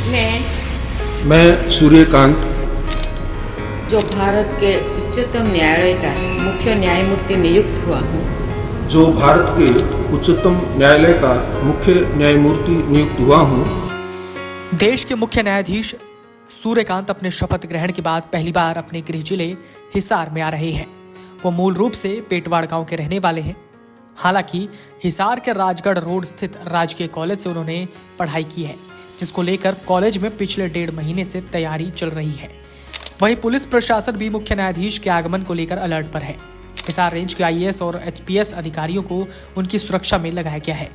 मैं सूर्यकांत जो भारत के उच्चतम न्यायालय का मुख्य न्यायमूर्ति नियुक्त हुआ हूँ, जो भारत के उच्चतम न्यायालय का मुख्य न्यायमूर्ति नियुक्त हुआ हूँ। देश के मुख्य न्यायाधीश सूर्यकांत अपने शपथ ग्रहण के बाद पहली बार अपने गृह जिले हिसार में आ रहे हैं। वो मूल रूप से पेटवाड़ गांव के रहने वाले हैं। हालांकि हिसार के राजगढ़ रोड स्थित राजकीय कॉलेज से उन्होंने पढ़ाई की है, जिसको लेकर कॉलेज में पिछले 1.5 महीने से तैयारी चल रही है। वहीं पुलिस प्रशासन भी मुख्य न्यायाधीश के आगमन को लेकर अलर्ट पर है। हिसार रेंज के आईएएस और एचपीएस अधिकारियों को उनकी सुरक्षा में लगाया गया है।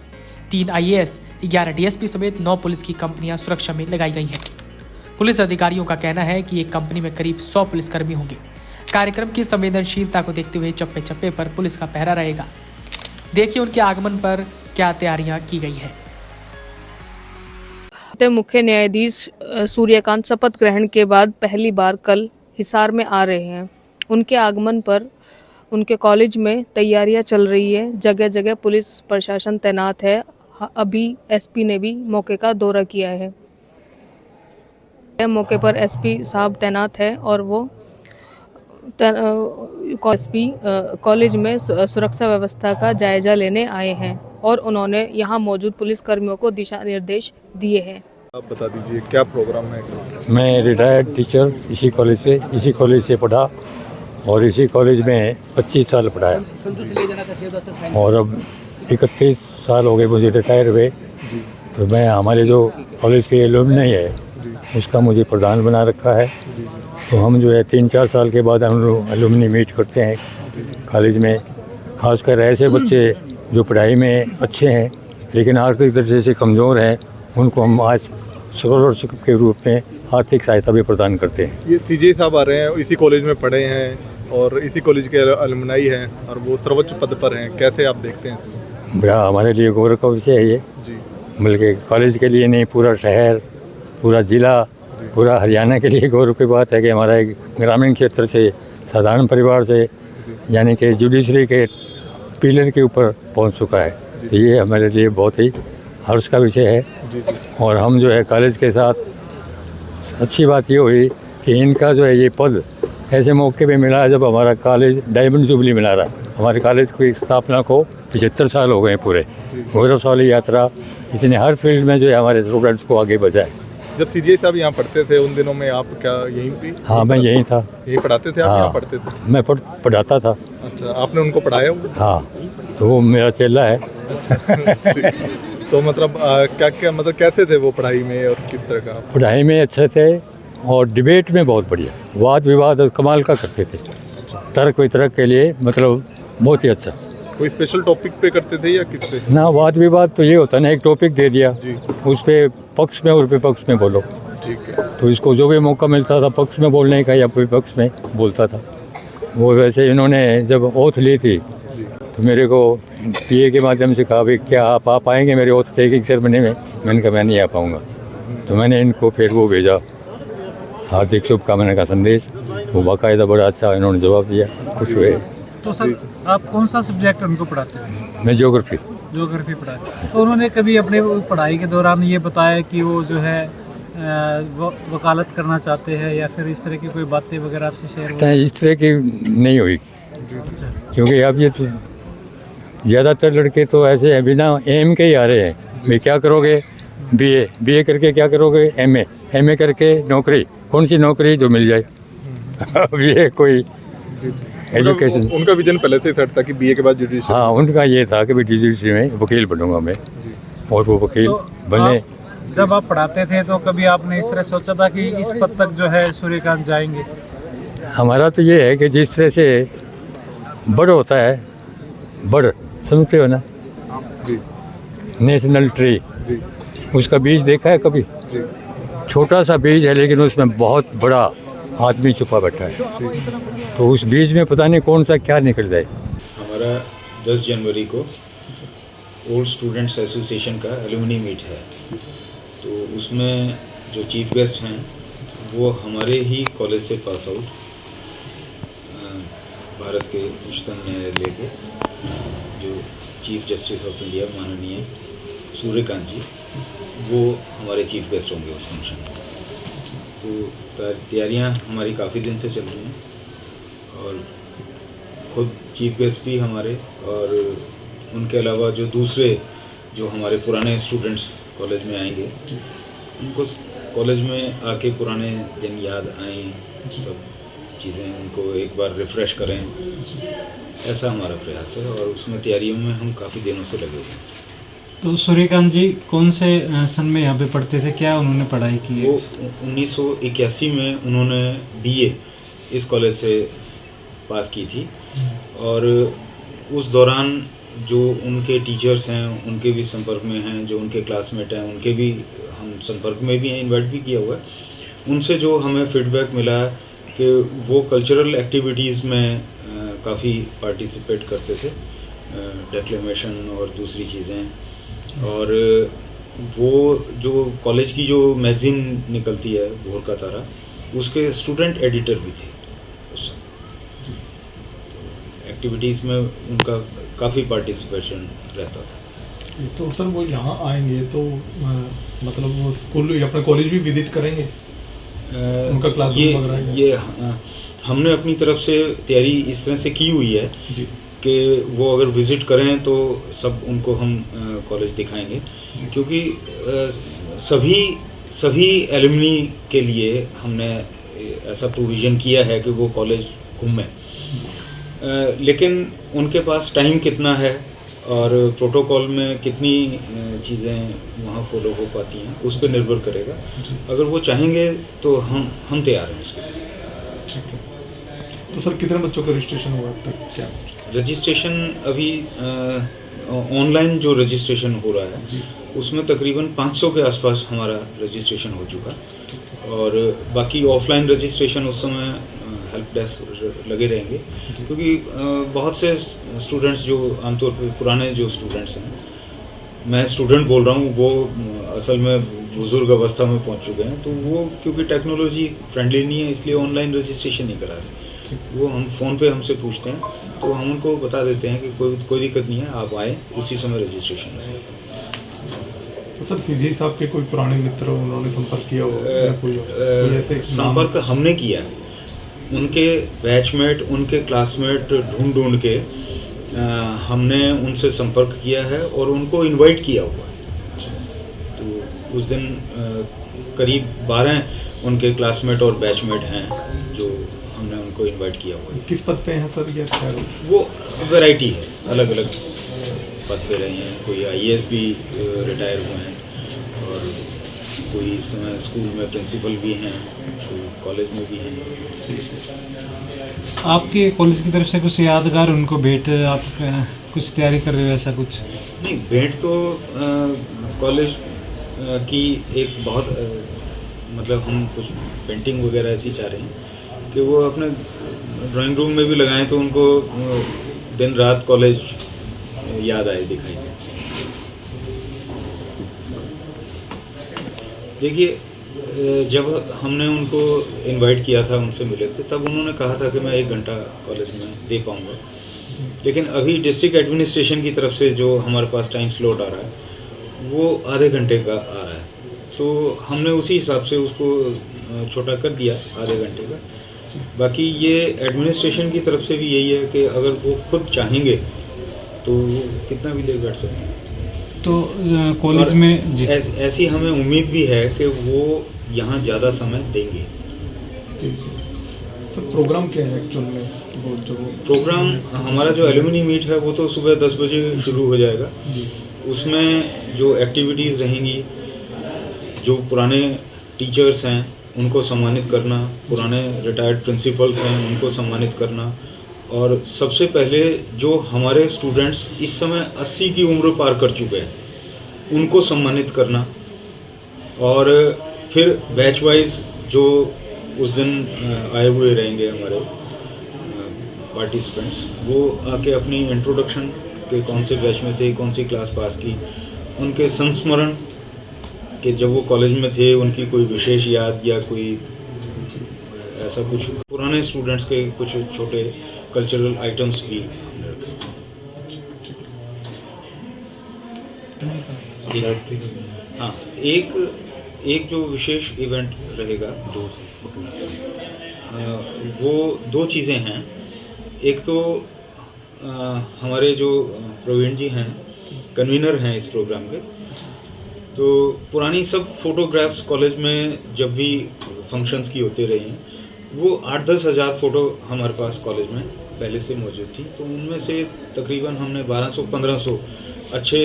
3 आईएएस, 11 डीएसपी समेत 9 पुलिस की कंपनियां सुरक्षा में लगाई गई हैं। पुलिस अधिकारियों का कहना है कि एक कंपनी में करीब 100 पुलिसकर्मी होंगे। कार्यक्रम की संवेदनशीलता को देखते हुए चप्पे चप्पे पर पुलिस का पहरा रहेगा। देखिए उनके आगमन पर क्या तैयारियां की गई है। मुख्य न्यायाधीश सूर्यकांत शपथ ग्रहण के बाद पहली बार कल हिसार में आ रहे हैं। उनके आगमन पर उनके कॉलेज में तैयारियां चल रही है। जगह जगह पुलिस प्रशासन तैनात है। अभी एसपी ने भी मौके का दौरा किया है। मौके पर एसपी साहब तैनात है और वो एसपी कॉलेज में सुरक्षा व्यवस्था का जायजा लेने आए हैं और उन्होंने यहाँ मौजूद पुलिसकर्मियों को दिशा निर्देश दिए हैं। आप बता दीजिए क्या प्रोग्राम है? मैं रिटायर्ड टीचर इसी कॉलेज से पढ़ा और इसी कॉलेज में 25 साल पढ़ाया और अब 31 साल हो गए मुझे रिटायर हुए। तो मैं हमारे जो कॉलेज के एलुमनी है उसका मुझे प्रधान बना रखा है। तो हम जो है 3-4 साल के बाद हम लोग एलुमनी मीट करते हैं कॉलेज में। खासकर ऐसे बच्चे जो पढ़ाई में अच्छे हैं लेकिन आर्थिक दर्जे से कमज़ोर हैं, उनको हम आज स्कॉलरशिप के रूप में आर्थिक सहायता भी प्रदान करते हैं। ये सीजे साहब आ रहे हैं, इसी कॉलेज में पढ़े हैं और इसी कॉलेज के अलुमनाई हैं और वो सर्वोच्च पद पर हैं। कैसे आप देखते हैं? बड़ा हमारे लिए गौरव का विषय है ये जी। बल्कि कॉलेज के लिए नहीं, पूरा शहर, पूरा ज़िला, पूरा हरियाणा के लिए गौरव की बात है कि हमारा एक ग्रामीण क्षेत्र से, साधारण परिवार से, यानी कि जुडिशरी के पिलर के ऊपर पहुंच चुका है। तो ये हमारे लिए बहुत ही हर्ष का विषय है। और हम जो है कॉलेज के साथ अच्छी बात ये हुई कि इनका जो है ये पद ऐसे मौके पे मिला है जब हमारा कॉलेज डायमंड जुबली मिला रहा है। हमारे कॉलेज की स्थापना को 75 साल हो गए पूरे। गौरवशाली यात्रा इसने हर फील्ड में जो है हमारे स्टूडेंट्स को आगे बढ़ाया। जब सीजे साहब यहाँ पढ़ते थे उन दिनों में आप क्या यहीं थी? हाँ, मैं यहीं था। यहीं पढ़ाते थे आप? हाँ, यहाँ पढ़ते थे? मैं पढ़ाता था। अच्छा, आपने उनको पढ़ाया हुआ? हाँ, तो वो मेरा चेला है। तो मतलब क्या मतलब कैसे थे वो पढ़ाई में और किस तरह का? पढ़ाई में अच्छे थे और डिबेट में बहुत बढ़िया, वाद विवाद कमाल का करते थे। तर्क वितर्क के लिए मतलब बहुत ही अच्छा। कोई स्पेशल टॉपिक पे करते थे या किस पे? ना, वाद विवाद तो ये होता है ना, एक टॉपिक दे दिया उस पे पक्ष में और विपक्ष में बोलो। ठीक है। तो इसको जो भी मौका मिलता था पक्ष में बोलने का या विपक्ष में बोलता था वो। वैसे इन्होंने जब ओथ ली थी तो मेरे को पीए के माध्यम से कहा, भाई क्या आप आएंगे मेरे ओथ टेकिंग सेरेमनी में? मैंने कहा मैं नहीं आ पाऊँगा। तो मैंने इनको फिर वो भेजा हार्दिक शुभकामना का संदेश। वो बाकायदा बड़ा अच्छा इन्होंने जवाब दिया, खुश हुए। तो सर आप कौन सा सब्जेक्ट उनको पढ़ाते हैं? मैं ज्योग्राफी पढ़ाते हैं। तो उन्होंने कभी अपने पढ़ाई के दौरान ये बताया कि वो जो है वकालत करना चाहते हैं या फिर इस तरह की कोई बातें वगैरह आपसे शेयर? इस तरह की नहीं हुई, क्योंकि अब ये तो ज़्यादातर लड़के तो ऐसे हैं बिना एम के ही आ रहे हैं। भाई क्या करोगे? बीए करके क्या करोगे? एमए करके नौकरी, कौन सी नौकरी जो मिल जाए। अब ये कोई एजुकेशन, उनका विजन पहले से सेट था कि बीए के बाद जुडिशरी। हाँ, उनका ये था कि जुडिशरी में वकील बनूंगा मैं और वो वकील तो बने। जब आप पढ़ाते थे तो कभी आपने इस तरह सोचा था कि इस पद तक जो है सूर्यकांत जाएंगे? हमारा तो ये है कि जिस तरह से बड़ होता है, बड़ समझते हो ना जी। नेशनल ट्री, उसका बीज देखा है कभी? जी। छोटा सा बीज है लेकिन उसमें बहुत बड़ा आदमी छुपा बैठा है। तो उस बीज में पता नहीं कौन सा क्या निकल जाए। हमारा 10 जनवरी को ओल्ड स्टूडेंट्स एसोसिएशन का एलुमनी मीट है। तो उसमें जो चीफ गेस्ट हैं वो हमारे ही कॉलेज से पास आउट भारत के उच्चतम न्यायालय के जो चीफ जस्टिस ऑफ इंडिया माननीय सूर्यकांत जी वो हमारे चीफ गेस्ट होंगे उस फंक्शन में। तो तैयारियां हमारी काफ़ी दिन से चल रही हैं और खुद चीफ गेस्ट भी हमारे और उनके अलावा जो दूसरे जो हमारे पुराने स्टूडेंट्स कॉलेज में आएंगे उनको कॉलेज में आके पुराने दिन याद आएँ, सब चीज़ें उनको एक बार रिफ़्रेश करें, ऐसा हमारा प्रयास है और उसमें तैयारियों में हम काफ़ी दिनों से लगे हुए हैं। तो सूर्यकांत जी कौन से सन में यहाँ पे पढ़ते थे, क्या उन्होंने पढ़ाई की है? वो 1981 में उन्होंने बीए इस कॉलेज से पास की थी और उस दौरान जो उनके टीचर्स हैं उनके भी संपर्क में हैं, जो उनके क्लासमेट हैं उनके भी हम संपर्क में भी हैं, इनवाइट भी किया हुआ है। उनसे जो हमें फीडबैक मिला कि वो कल्चरल एक्टिविटीज़ में काफ़ी पार्टिसिपेट करते थे, डेक्लेमेशन और दूसरी चीज़ें, और वो जो कॉलेज की जो मैगज़ीन निकलती है भोर का तारा, उसके स्टूडेंट एडिटर भी थे उस समय। एक्टिविटीज़ में उनका काफ़ी पार्टिसिपेशन रहता था। तो सर वो यहाँ आएंगे तो मतलब वो स्कूल या अपना कॉलेज भी विजिट करेंगे, उनका क्लासरूम वगैरह? ये हमने अपनी तरफ से तैयारी इस तरह से की हुई है जी कि वो अगर विज़िट करें तो सब उनको हम कॉलेज दिखाएंगे, क्योंकि सभी एलुमनी के लिए हमने ऐसा प्रोविज़न किया है कि वो कॉलेज घूमें, लेकिन उनके पास टाइम कितना है और प्रोटोकॉल में कितनी चीज़ें वहाँ फॉलो हो पाती हैं उस पर निर्भर करेगा। अगर वो चाहेंगे तो हम तैयार हैं उसके लिए। ठीक है। तो सर कितने बच्चों का रजिस्ट्रेशन हुआ अब तक? क्या रजिस्ट्रेशन अभी ऑनलाइन जो रजिस्ट्रेशन हो रहा है उसमें तकरीबन 500 के आसपास हमारा रजिस्ट्रेशन हो चुका, और बाकी ऑफलाइन रजिस्ट्रेशन उस समय हेल्प डेस्क लगे रहेंगे, क्योंकि बहुत से स्टूडेंट्स जो आमतौर पर पुराने जो स्टूडेंट्स हैं, मैं स्टूडेंट बोल रहा हूँ, वो असल में बुजुर्ग अवस्था में पहुँच चुके हैं, तो वो क्योंकि टेक्नोलॉजी फ्रेंडली नहीं है इसलिए ऑनलाइन रजिस्ट्रेशन नहीं करा रहे। वो हम फ़ोन पे हमसे पूछते हैं तो हम उनको बता देते हैं कि कोई दिक्कत नहीं है, आप आए उसी समय रजिस्ट्रेशन है। तो सर सीधी साहब के कोई पुराने मित्र उन्होंने संपर्क किया हो या कोई ऐसे संपर्क हमने किया है, उनके बैचमेट उनके क्लासमेट ढूंढ के हमने उनसे संपर्क किया है और उनको इनवाइट किया हुआ है। तो उस दिन करीब 12 उनके क्लासमेट और बैचमेट हैं जो हमने उनको इनवाइट किया हुआ है। किस पद पे हैं सर ये? वो वैरायटी है, अलग अलग पद पे रहे हैं, कोई IAS भी रिटायर हुए हैं और कोई इस समय स्कूल में प्रिंसिपल भी हैं, कोई कॉलेज में भी हैं। आपके कॉलेज की तरफ से कुछ यादगार उनको भेंट, आप कुछ तैयारी कर रहे हो ऐसा कुछ? नहीं, भेंट तो कॉलेज की एक बहुत मतलब हम कुछ पेंटिंग वगैरह ऐसी चाह रहे हैं कि वो अपने ड्राइंग रूम में भी लगाएं तो उनको दिन रात कॉलेज याद आए, दिखाई दे। देखिए, जब हमने उनको इनवाइट किया था, उनसे मिले थे, तब उन्होंने कहा था कि मैं 1 घंटा कॉलेज में दे पाऊँगा, लेकिन अभी डिस्ट्रिक्ट एडमिनिस्ट्रेशन की तरफ से जो हमारे पास टाइम स्लॉट आ रहा है वो आधे घंटे का आ रहा है, तो हमने उसी हिसाब से उसको छोटा कर दिया आधे घंटे का। बाकी ये एडमिनिस्ट्रेशन की तरफ से भी यही है कि अगर वो खुद चाहेंगे तो कितना भी देर बैठ सकते हैं। तो कॉलेज में जी ऐसी हमें उम्मीद भी है कि वो यहाँ ज़्यादा समय देंगे। तो प्रोग्राम क्या है एक्चुअल में? वो जो प्रोग्राम हमारा जो एलुमनी मीट है वो तो सुबह 10 बजे शुरू हो जाएगा। उसमें जो एक्टिविटीज़ रहेंगी, जो पुराने टीचर्स हैं उनको सम्मानित करना, पुराने रिटायर्ड प्रिंसिपल्स हैं उनको सम्मानित करना, और सबसे पहले जो हमारे स्टूडेंट्स इस समय 80 की उम्र पार कर चुके हैं उनको सम्मानित करना, और फिर बैच वाइज जो उस दिन आए हुए रहेंगे हमारे पार्टिसिपेंट्स, वो आके अपनी इंट्रोडक्शन के कौन से बैच में थे, कौन सी क्लास पास की, उनके संस्मरण कि जब वो कॉलेज में थे उनकी कोई विशेष याद या कोई ऐसा कुछ, पुराने स्टूडेंट्स के कुछ छोटे कल्चरल आइटम्स भी। हाँ, एक जो विशेष इवेंट रहेगा वो दो चीज़ें हैं। एक तो हमारे जो प्रवीण जी हैं, कन्वीनर हैं इस प्रोग्राम के, तो पुरानी सब फोटोग्राफ्स कॉलेज में जब भी फंक्शंस की होते रहे हैं, वो 8-10 हज़ार फ़ोटो हमारे पास कॉलेज में पहले से मौजूद थी। तो उनमें से तकरीबन हमने 1200-1500 अच्छे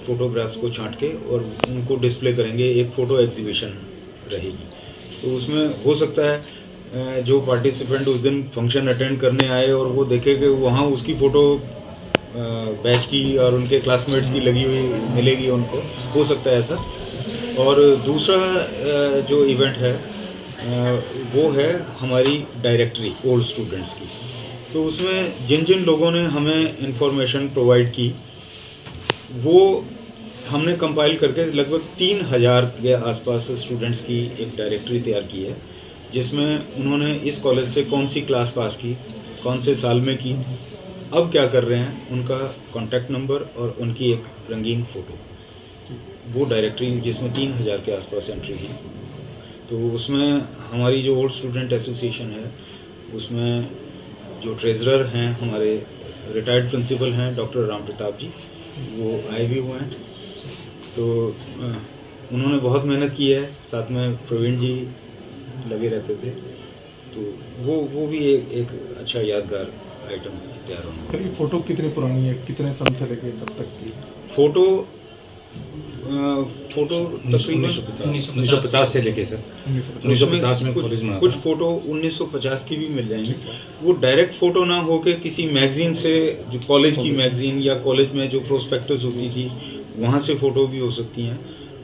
फ़ोटोग्राफ्स को छांट के और उनको डिस्प्ले करेंगे, एक फ़ोटो एग्जीबिशन रहेगी। तो उसमें हो सकता है जो पार्टिसिपेंट उस दिन फंक्शन अटेंड करने आए और वो देखे कि वहाँ उसकी फ़ोटो बैच की और उनके क्लासमेट्स की लगी हुई मिलेगी उनको, हो सकता है ऐसा। और दूसरा जो इवेंट है वो है हमारी डायरेक्टरी ओल्ड स्टूडेंट्स की। तो उसमें जिन जिन लोगों ने हमें इंफॉर्मेशन प्रोवाइड की, वो हमने कंपाइल करके लगभग 3000 के आसपास स्टूडेंट्स की एक डायरेक्टरी तैयार की है, जिसमें उन्होंने इस कॉलेज से कौन सी क्लास पास की, कौन से साल में की, अब क्या कर रहे हैं, उनका कॉन्टैक्ट नंबर और उनकी एक रंगीन फ़ोटो, वो डायरेक्टरी जिसमें 3000 के आसपास एंट्री है। तो उसमें हमारी जो ओल्ड स्टूडेंट एसोसिएशन है, उसमें जो ट्रेजरर हैं हमारे रिटायर्ड प्रिंसिपल हैं डॉक्टर राम प्रताप जी, वो आए भी हुए हैं। तो उन्होंने बहुत मेहनत की है, साथ में प्रवीण जी लगे रहते थे। तो वो भी एक अच्छा यादगार आइटम तैयार होना। सर, ये फ़ोटो कितनी पुरानी है, कितने सन से लेके कब तक की? फ़ोटो तकरीबन 1950 से लेके सर 1950 में कॉलेज में कुछ फ़ोटो 1950 की भी मिल जाएंगी। वो डायरेक्ट फ़ोटो ना होके किसी मैगज़ीन से, जो कॉलेज की मैगज़ीन या कॉलेज में जो प्रोस्पेक्टस होती थी, वहाँ से फ़ोटो भी हो सकती हैं।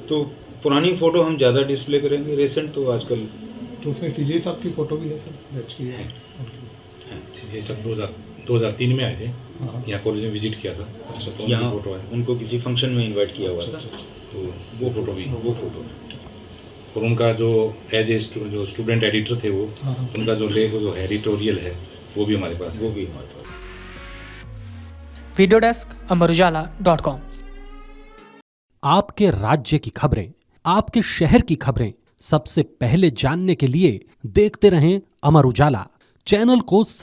तो पुरानी फ़ोटो हम ज़्यादा डिस्प्ले करेंगे, रिसेंट तो आजकल। तो उसमें सीजे साहब की फ़ोटो भी है सर, बैच की है? ये सब 2003 में आए थे, यहाँ कॉलेज में विजिट किया था। तो यहाँ फोटो है, उनको किसी फंक्शन में इनवाइट किया हुआ था, तो वो फोटो भी वो फ़ोटो। और उनका जो एज ए जो स्टूडेंट एडिटर थे, वो उनका जो लेख जो एडिटोरियल है वो भी हमारे पास है। वो भी हमारे पास। Video desk amarujala.com। आपके राज्य की खबरें, आपके शहर की खबरें सबसे पहले जानने के लिए देखते रहें अमर उजाला चैनल को।